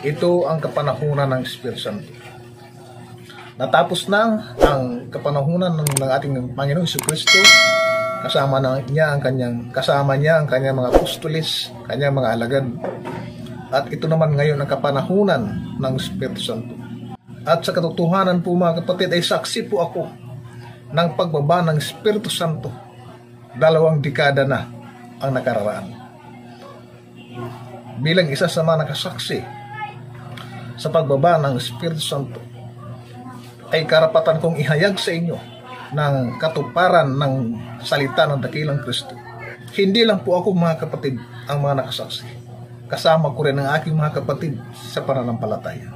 Ito ang kapanahunan ng Espiritu Santo. Natapos na ang kapanahunan ng ating Panginoong Jesucristo. Kasama niya ang kanyang mga apostoles, kanyang mga alagad. At ito naman ngayon ang kapanahunan ng Espiritu Santo. At sa katotohanan po mga kapatid, ay saksi po ako ng pagbaba ng Espiritu Santo. 2 dekada na ang nakararaan. Bilang isa sa mga nakasaksi sa pagbaba ng Espiritu Santo, ay karapatan kong ihayag sa inyo ng katuparan ng salita ng dakilang Kristo. Hindi lang po ako mga kapatid ang mga nakasaksi. Kasama ko rin ang aking mga kapatid sa pananampalataya.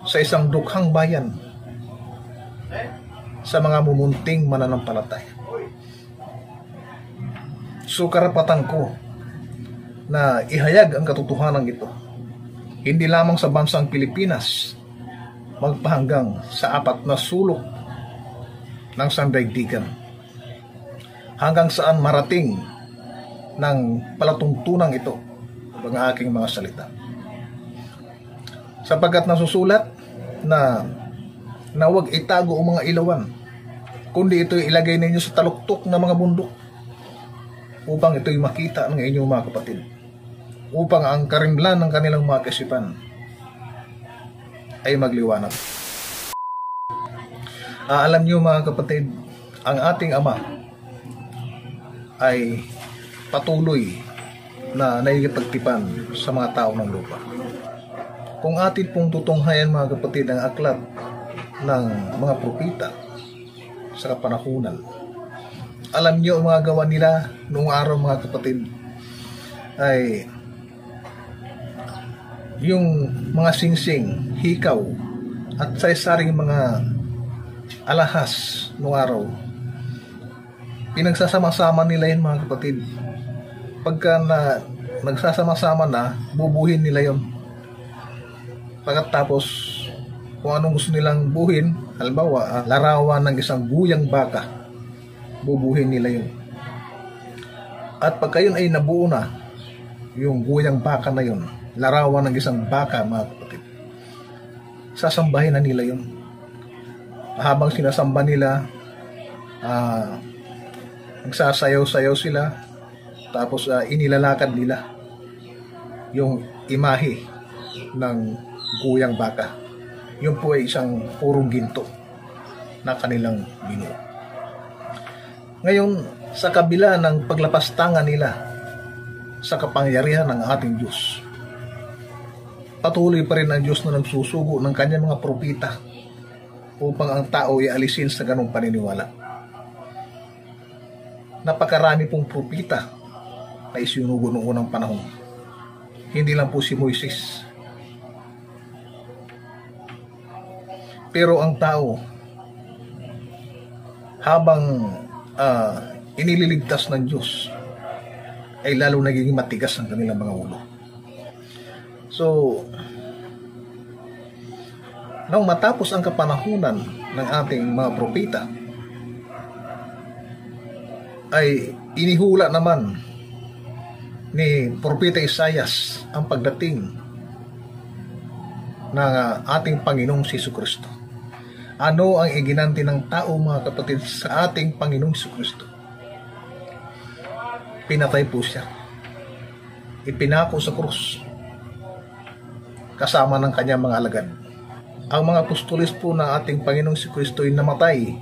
Sa isang dukhang bayan, sa mga mumunting mananampalataya. So karapatan ko na ihayag ang katotohanan ito. Hindi lamang sa bansang Pilipinas, magpahanggang sa 4 na sulok ng sandaigdigan. Hanggang saan marating ng palatuntunan ito ang aking mga salita. Sapagkat nasusulat na huwag itago ang mga ilawan, kundi ito ilagay ninyo sa taluktok ng mga bundok upang ito'y makita ng inyong mga kapatid, upang ang karimlan ng kanilang mga kaisipan ay magliwanag. Alam niyo mga kapatid, ang ating Ama ay patuloy na naikipagtipan sa mga tao ng lupa. Kung atin pong tutunghayan mga kapatid ang aklat ng mga propeta sa kapanahunan, alam niyo ang mga gawa nila noong araw mga kapatid ay yung mga singsing, hikaw, at say-saring mga alahas noong araw, pinagsasama-sama nila yun mga kapatid. Pagka nagsasama-sama na, bubuhin nila yun. Pagkatapos, kung anong gusto nilang buhin, halimbawa, larawan ng isang guyang baka, bubuhin nila yun. At pagka yun ay nabuo na, yung guyang baka na yun, larawan ng isang baka mga kapatid, sasambahin na nila yun. Habang sinasamba nila, nagsasayaw-sayaw sila, tapos inilalakad nila yung imahe ng guyang baka. Yun po ay isang purong ginto na kanilang binuo. Ngayon, sa kabila ng paglapastangan nila sa kapangyarihan ng ating Diyos, patuloy pa rin ang Diyos na nagsusugo ng kanyang mga propeta upang ang tao ay alisin sa ganong paniniwala. Napakarami pong propeta na isinugo noong unang panahon. Hindi lang po si Moises. Pero ang tao, habang inililigtas ng Diyos, ay lalo nagiging matigas ang kanilang mga ulo. So, nang matapos ang kapanahunan ng ating mga propeta, ay inihula naman ni Propeta Isaias ang pagdating ng ating Panginoong Jesucristo. Ano ang iginanti ng tao mga kapatid sa ating Panginoong Jesucristo? Pinatay po siya. Ipinako sa krus kasama ng kanyang mga alagad. Ang mga apostoles po na ating Panginoong Jesucristo ay namatay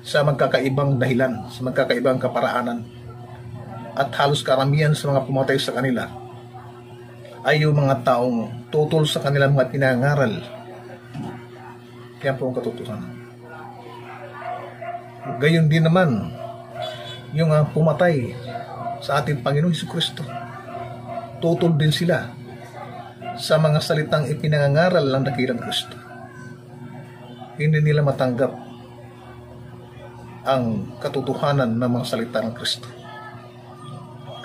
sa magkakaibang dahilan, sa magkakaibang kaparaanan. At halos karamihan sa mga pumatay sa kanila ay yung mga taong tutol sa kanilang mga pinangaral. Kaya po ang katotohanan. Gayon din naman yung pumatay sa ating Panginoong Jesucristo. Tutol din sila sa mga salitang ipinangangaral ng dakilang Kristo. Hindi nila matanggap ang katotohanan ng mga salita ng Kristo.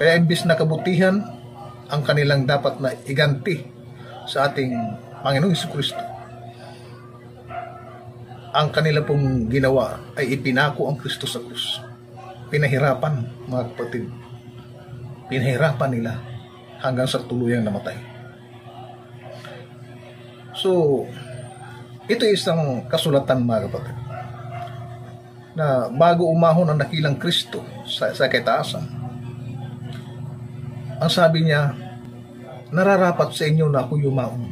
Kaya imbis na kabutihan ang kanilang dapat na iganti sa ating Panginoong Jesucristo, ang kanila pong ginawa ay ipinako ang Kristo sa krus. Pinahirapan mga kapatid. Pinahirapan nila hanggang sa tuluyang namatay. So, ito isang kasulatan mga kapatid, na bago umahon ang dakilang Kristo sa kaitaasan, ang sabi niya, nararapat sa inyo na ako yumaon.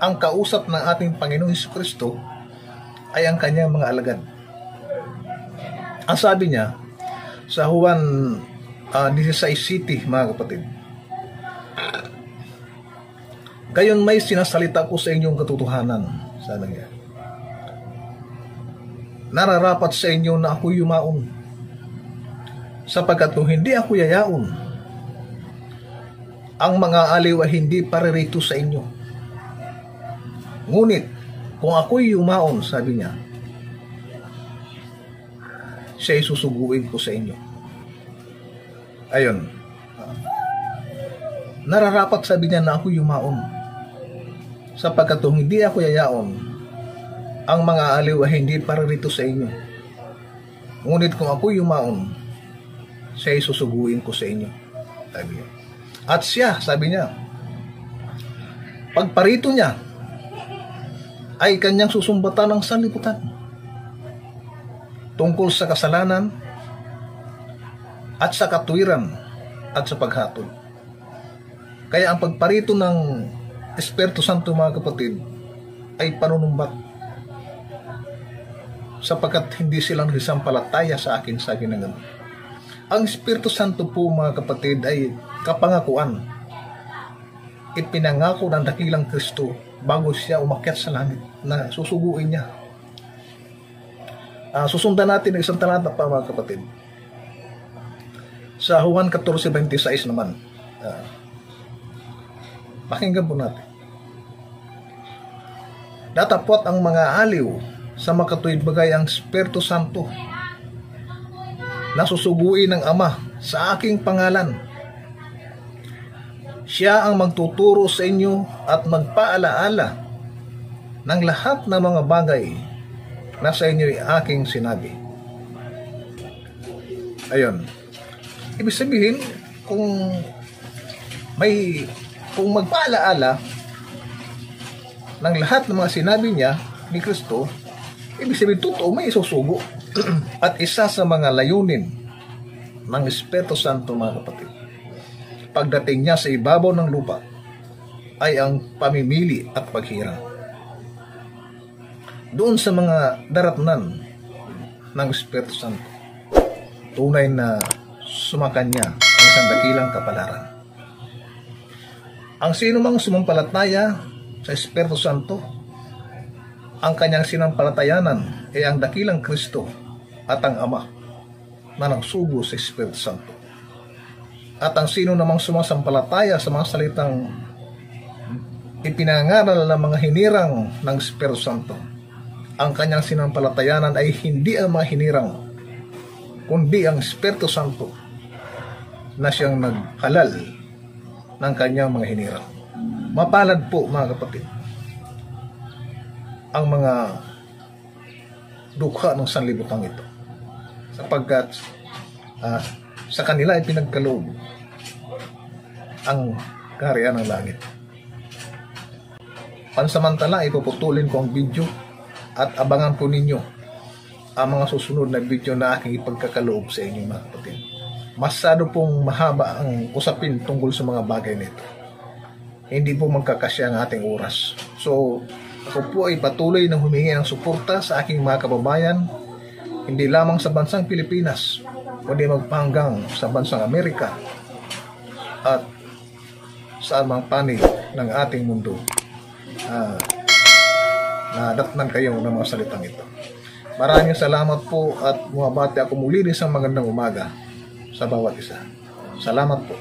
Ang kausap ng ating Panginoong Jesucristo ay ang kanyang mga alagad. Ang sabi niya sa Juan 16:7, mga kapatid, gayon may sinasalita ko sa inyong katotohanan, sabi niya, nararapat sa inyo na ako yumaon, sapagkat kung hindi ako yayaon, ang mga aliw ay hindi paririto sa inyo. Ngunit kung ako'y yumaon, sabi niya, siya'y susuguin ko sa inyo. Ayun, nararapat, sabi niya, na ako yumaon, sapagkat kung hindi ako yayaon, ang mga aliw ay hindi paririto sa inyo. Ngunit kung ako yumaon, siya'y susuguin ko sa inyo, sabi niya. At siya, sabi niya, pagparito niya ay kanyang susumbatan ng sanlibutan tungkol sa kasalanan at sa katwiran at sa paghatol. Kaya ang pagparito ng Espiritu Santo, mga kapatid, ay panunumbat, sapagkat hindi silang nagsampalataya sa akin, sabi na gano'n. Ang Espiritu Santo po, mga kapatid, ay kapangakuan. Ipinangako ng dakilang Kristo bago siya umakyat sa langit na susuguin niya. Susundan natin ang isang talata pa, mga kapatid. Sa Juan 14:26 naman. Pakinggan po natin. Datapwat ang mga aliw sa makatuwid bagay ang Espiritu Santo na susuguin ng Ama sa aking pangalan. Siya ang magtuturo sa inyo at magpaalaala ng lahat ng mga bagay na sa inyo ay aking sinabi. Ayun. Ibig sabihin, kung magpaalaala ng lahat ng mga sinabi niya ni Kristo, ibig sabihin, totoo, may isusugo. At isa sa mga layunin ng Espiritu Santo, mga kapatid, pagdating niya sa ibabaw ng lupa, ay ang pamimili at paghirang doon sa mga daratnan ng Espiritu Santo. Tunay na sumakanya ang isang dakilang kapalaran. Ang sino mang sumampalataya sa Espiritu Santo, ang kanyang sinampalatayanan ay ang dakilang Kristo at ang Ama na nagsugo sa Espiritu Santo. At ang sino namang sumasampalataya sa mga salitang ipinangaral ng mga hinirang ng Espiritu Santo, ang kanyang sinampalatayanan ay hindi ang mga hinirang, kundi ang Espiritu Santo na siyang naghalal ng kanyang mga hinirang. Mapalad po, mga kapatid, ang mga dukha ng sanlibutan ito, sapagkat sa kanila ay pinagkaloob ang kaharian ng langit. Pansamantala, ipuputulin ko ang video at abangan po ninyo ang mga susunod na video na aking ipagkakaloob sa inyo, mga kapatid. Masyado pong mahaba ang usapin tungkol sa mga bagay nito. Hindi po magkakasya ang ating oras. So, ako po ay patuloy na humingi ng suporta sa aking mga kababayan, hindi lamang sa bansang Pilipinas, kundi magpahanggang sa bansang Amerika at sa amang panig ng ating mundo. Nadatnan kayo ng mga salitang ito. Maraming salamat po at bumabati ako muli sa magandang umaga sa bawat isa. Salamat po.